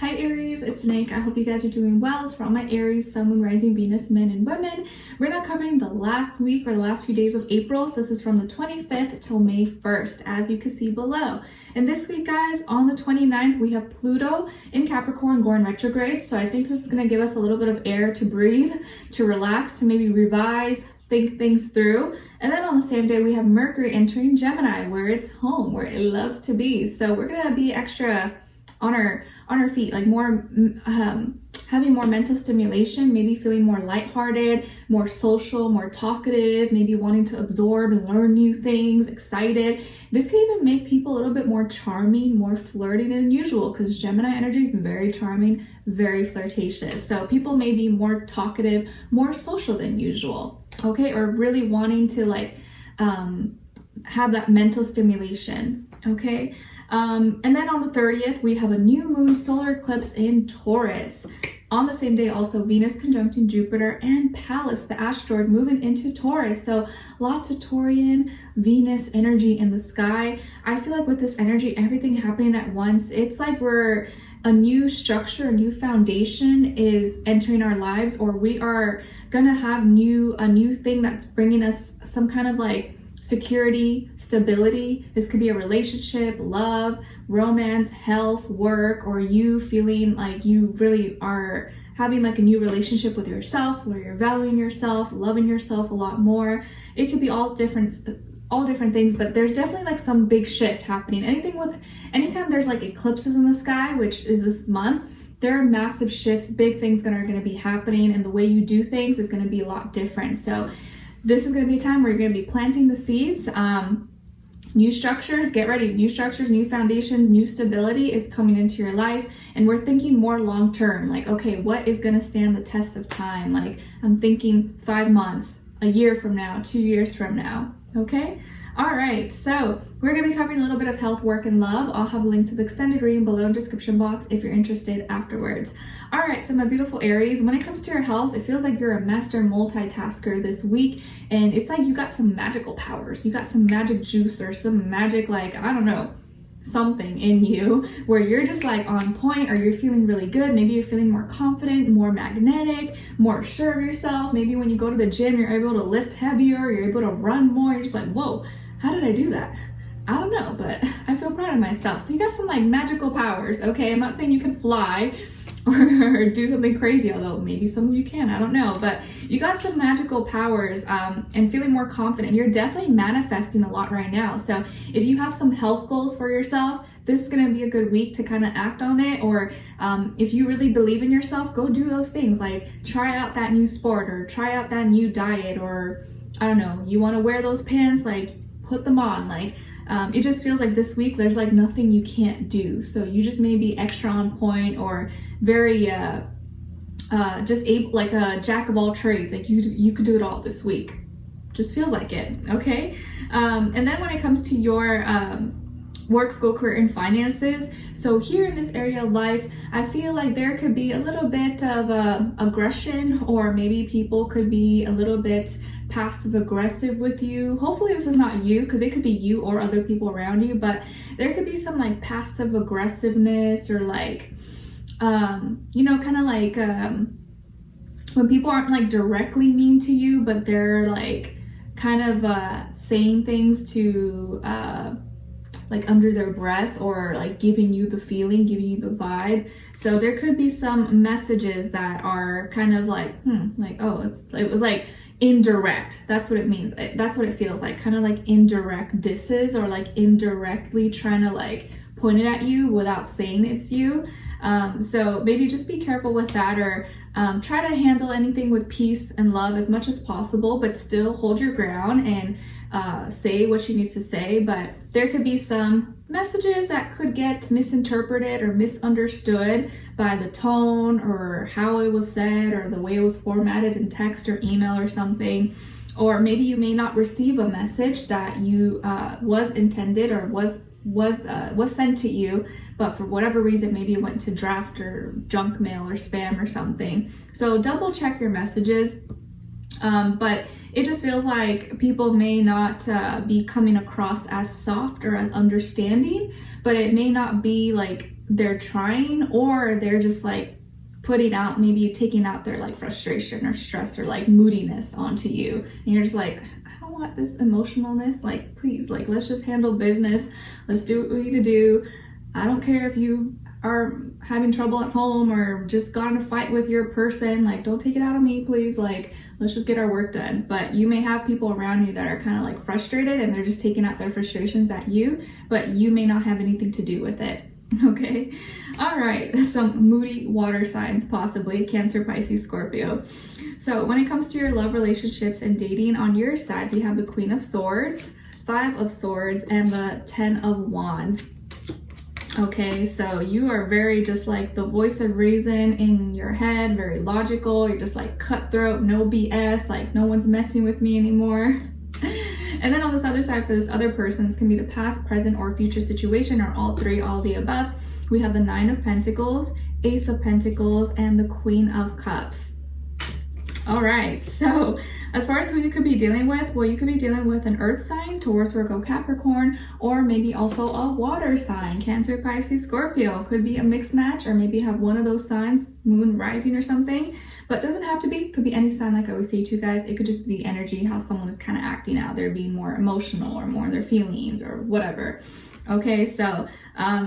Hi Aries, it's Nick. I hope you guys are doing well. It's for all my Aries, Sun, Moon, Rising, Venus, men and women. We're now covering the last week or the last few days of April. So this is from the 25th till May 1st, as you can see below. And this week, guys, on the 29th, we have Pluto in Capricorn going retrograde. So I think this is going to give us a little bit of air to breathe, to relax, to maybe revise, think things through. And then on the same day, we have Mercury entering Gemini, where it's home, where it loves to be. So we're going to be extra on our feet, like more having more mental stimulation, maybe feeling more lighthearted, more social, more talkative, maybe wanting to absorb and learn new things, excited. This can even make people a little bit more charming, more flirty than usual, because Gemini energy is very charming, very flirtatious. So people may be more talkative, more social than usual, okay? Or really wanting to like have that mental stimulation, okay? And then on the 30th, we have a new moon solar eclipse in Taurus. On the same day, also Venus conjuncting Jupiter and Pallas, the asteroid, moving into Taurus. So lots of Taurian Venus energy in the sky. I feel like with this energy, everything happening at once, it's like we're a new structure, a new foundation is entering our lives, or we are gonna have a new thing that's bringing us some kind of like security, stability. This could be a relationship, love, romance, health, work, or you feeling like you really are having like a new relationship with yourself, where you're valuing yourself, loving yourself a lot more. It could be all different things, but there's definitely like some big shift happening. Anytime there's like eclipses in the sky, which is this month, there are massive shifts, big things that are going to be happening, and the way you do things is going to be a lot different. So this is going to be a time where you're going to be planting the seeds. New structures, get ready. New structures, new foundations, new stability is coming into your life. And we're thinking more long term, like, okay, what is going to stand the test of time? Like, I'm thinking 5 months, a year from now, 2 years from now. Okay. All right. So we're going to be covering a little bit of health, work, and love. I'll have a link to the extended reading below in the description box if you're interested afterwards. All right, so my beautiful Aries, when it comes to your health, it feels like you're a master multitasker this week, and it's like you got some magical powers. You got some magic juice or some magic, like, I don't know, something in you where you're just like on point, or you're feeling really good. Maybe you're feeling more confident, more magnetic, more sure of yourself. Maybe when you go to the gym, you're able to lift heavier, you're able to run more. You're just like, whoa, how did I do that? I don't know, but I feel proud of myself. So you got some like magical powers, okay? I'm not saying you can fly or do something crazy, although maybe some of you can, I don't know, but you got some magical powers and feeling more confident. You're definitely manifesting a lot right now. So if you have some health goals for yourself, this is going to be a good week to kind of act on it. Or if you really believe in yourself, go do those things, like try out that new sport or try out that new diet, or I don't know, you want to wear those pants, like put them on. Like it just feels like this week there's like nothing you can't do. So you just may be extra on point, or very just able, like a jack of all trades. Like you could do it all this week. Just feels like it, okay? And then when it comes to your work, school, career, and finances, so here in this area of life, I feel like there could be a little bit of aggression, or maybe people could be a little bit passive aggressive with you. Hopefully this is not you, because it could be you or other people around you, but there could be some like passive aggressiveness, or like you know, kind of like when people aren't like directly mean to you, but they're like kind of saying things to like under their breath, or like giving you the feeling, giving you the vibe. So there could be some messages that are kind of like, like, oh, it was like indirect. That's what it means. That's what it feels like, kind of like indirect disses, or like indirectly trying to like point it at you without saying it's you. So maybe just be careful with that, or try to handle anything with peace and love as much as possible, but still hold your ground and say what you need to say. But there could be some messages that could get misinterpreted or misunderstood by the tone, or how it was said, or the way it was formatted in text or email or something. Or maybe you may not receive a message that you was intended, or was sent to you, but for whatever reason, maybe it went to draft or junk mail or spam or something. So double check your messages. But it just feels like people may not be coming across as soft or as understanding, but it may not be like they're trying, or they're just like putting out, maybe taking out their like frustration or stress or like moodiness onto you, and you're just like, I don't want this emotionalness, like please, like let's just handle business, let's do what we need to do. I don't care if you are having trouble at home or just got in a fight with your person, like don't take it out on me, please, like let's just get our work done. But you may have people around you that are kind of like frustrated and they're just taking out their frustrations at you, but you may not have anything to do with it. Okay, all right, some moody water signs, possibly Cancer, Pisces, Scorpio. So when it comes to your love relationships and dating, on your side we have the Queen of Swords, Five of Swords, and the Ten of Wands. Okay, so you are very just like the voice of reason in your head, very logical. You're just like cutthroat, no BS, like no one's messing with me anymore. And then on this other side, for this other person, this can be the past, present, or future situation, or all three, all the above. We have the Nine of Pentacles, Ace of Pentacles, and the Queen of Cups. All right, so as far as who you could be dealing with, well, you could be dealing with an earth sign, Taurus, Virgo, Capricorn, or maybe also a water sign, Cancer, Pisces, Scorpio. Could be a mixed match, or maybe have one of those signs, moon, rising, or something. But doesn't have to be, could be any sign, like I always say to you guys. It could just be the energy, how someone is kind of acting out. They're being more emotional or more in their feelings or whatever. Okay, so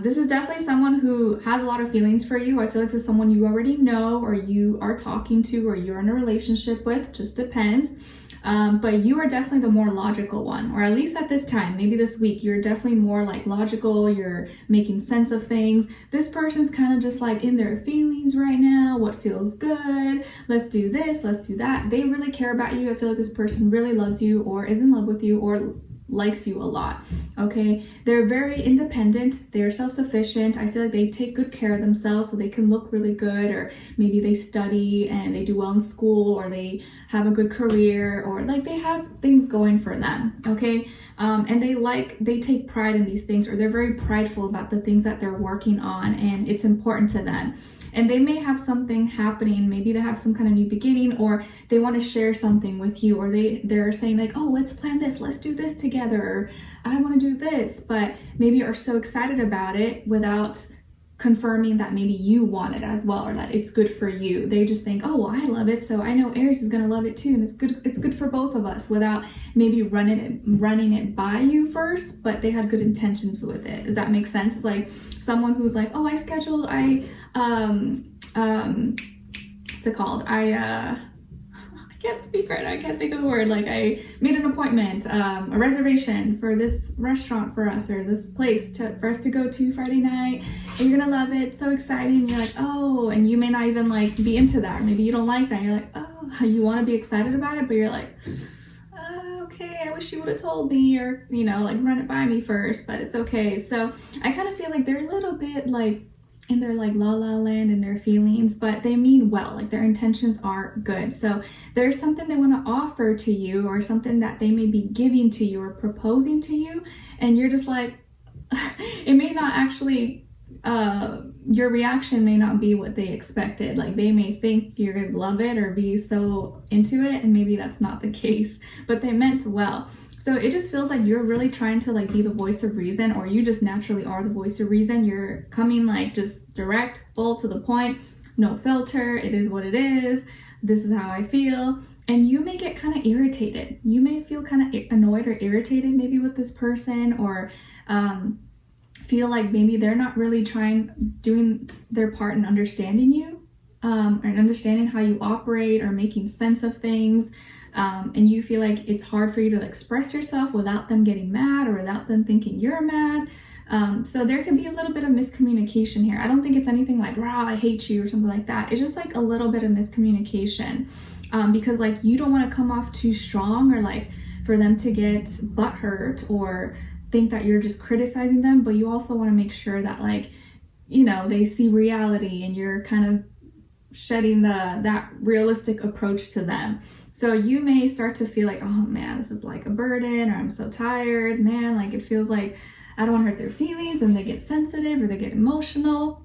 this is definitely someone who has a lot of feelings for you. I feel like this is someone you already know, or you are talking to, or you're in a relationship with, just depends. But you are definitely the more logical one, or at least at this time, maybe this week, you're definitely more like logical, you're making sense of things. This person's kind of just like in their feelings right now, what feels good, let's do this, let's do that. They really care about you. I feel like this person really loves you, or is in love with you, or likes you a lot. Okay, they're very independent, they're self-sufficient. I feel like they take good care of themselves so they can look really good, or maybe they study and they do well in school, or they have a good career, or like they have things going for them. Okay, and they take pride in these things, or they're very prideful about the things that they're working on, and it's important to them. And they may have something happening, maybe they have some kind of new beginning, or they want to share something with you, or they're saying like, oh, let's plan this, let's do this together, or I want to do this, but maybe are so excited about it without confirming that maybe you want it as well, or that it's good for you. They just think, oh, well, I love it, so I know Aries is gonna love it too, and it's good for both of us, without maybe running it by you first, but they had good intentions with it. Does that make sense? It's like someone who's like, oh, what's it called? I can't speak right now. I can't think of the word. Like, I made an appointment, a reservation for this restaurant for us, or this place for us to go to Friday night, and you're gonna love it, so exciting. And you're like, oh, and you may not even like be into that, or maybe you don't like that. You're like, oh, you want to be excited about it, but you're like, okay, I wish you would have told me, or like run it by me first, but it's okay. So I kind of feel like they're a little bit like in their like la la land in their feelings, but they mean well, like their intentions are good. So there's something they want to offer to you, or something that they may be giving to you or proposing to you, and you're just like, it may not actually, your reaction may not be what they expected. Like they may think you're gonna love it or be so into it, and maybe that's not the case, but they meant well. So it just feels like you're really trying to like be the voice of reason, or you just naturally are the voice of reason. You're coming like just direct, full to the point, no filter. It is what it is. This is how I feel. And you may get kind of irritated. You may feel kind of annoyed or irritated maybe with this person, or feel like maybe they're not really doing their part in understanding you, and understanding how you operate, or making sense of things. And you feel like it's hard for you to express yourself without them getting mad, or without them thinking you're mad. So there could be a little bit of miscommunication here. I don't think it's anything like, rah, I hate you, or something like that. It's just like a little bit of miscommunication, because like you don't want to come off too strong, or like for them to get butthurt or think that you're just criticizing them, but you also want to make sure that like, they see reality, and you're kind of shedding that realistic approach to them. So you may start to feel like, oh man, this is like a burden, or I'm so tired, man, like it feels like I don't want to hurt their feelings, and they get sensitive or they get emotional.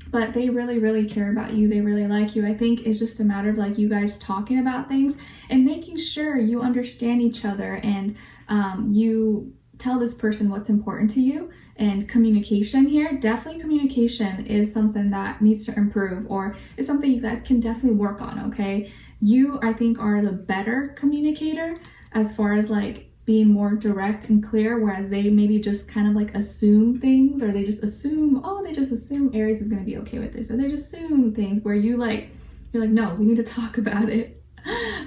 But they really, really care about you. They really like you. I think it's just a matter of like you guys talking about things and making sure you understand each other, and you tell this person what's important to you, and communication here. Definitely communication is something that needs to improve, or is something you guys can definitely work on, okay? You, I think, are the better communicator as far as like being more direct and clear, whereas they maybe just kind of like assume things, or they just assume, oh, they just assume Aries is going to be okay with this, or they just assume things where you're like, no, we need to talk about it.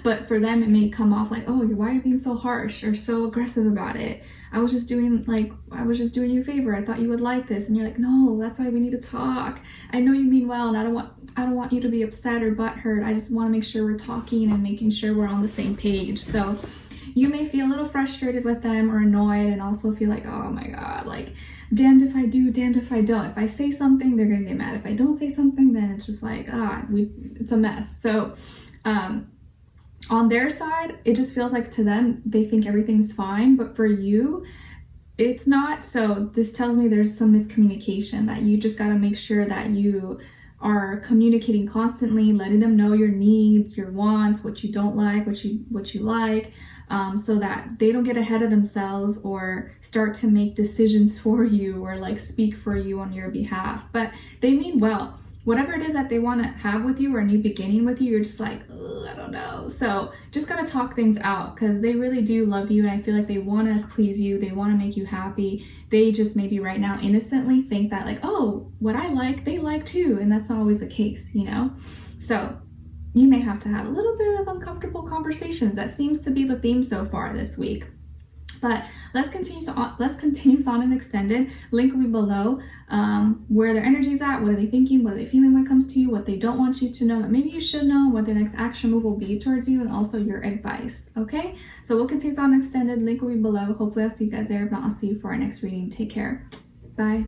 But for them, it may come off like, oh, why are you being so harsh or so aggressive about it? I was just doing you a favor. I thought you would like this. And you're like, no, that's why we need to talk. I know you mean well, and I don't want you to be upset or butthurt. I just want to make sure we're talking and making sure we're on the same page. So you may feel a little frustrated with them or annoyed, and also feel like, oh my God, like, damned if I do, damned if I don't. If I say something, they're gonna get mad. If I don't say something, then it's just like, it's a mess. So on their side, it just feels like to them, they think everything's fine, but for you, it's not. So this tells me there's some miscommunication, that you just got to make sure that you are communicating constantly, letting them know your needs, your wants, what you don't like, what you like, so that they don't get ahead of themselves or start to make decisions for you or like speak for you on your behalf. But they mean well. Whatever it is that they want to have with you, or a new beginning with you, you're just like, I don't know. So just gotta talk things out, because they really do love you, and I feel like they want to please you. They want to make you happy. They just maybe right now innocently think that like, oh, what I like, they like too. And that's not always the case, you know? So you may have to have a little bit of uncomfortable conversations. That seems to be the theme so far this week. But let's continue on and extended. Link will be below, where their energy's at, what are they thinking, what are they feeling when it comes to you, what they don't want you to know that maybe you should know, what their next action move will be towards you, and also your advice, okay? So we'll continue on extended. Link will be below. Hopefully I'll see you guys there. If not, I'll see you for our next reading. Take care. Bye.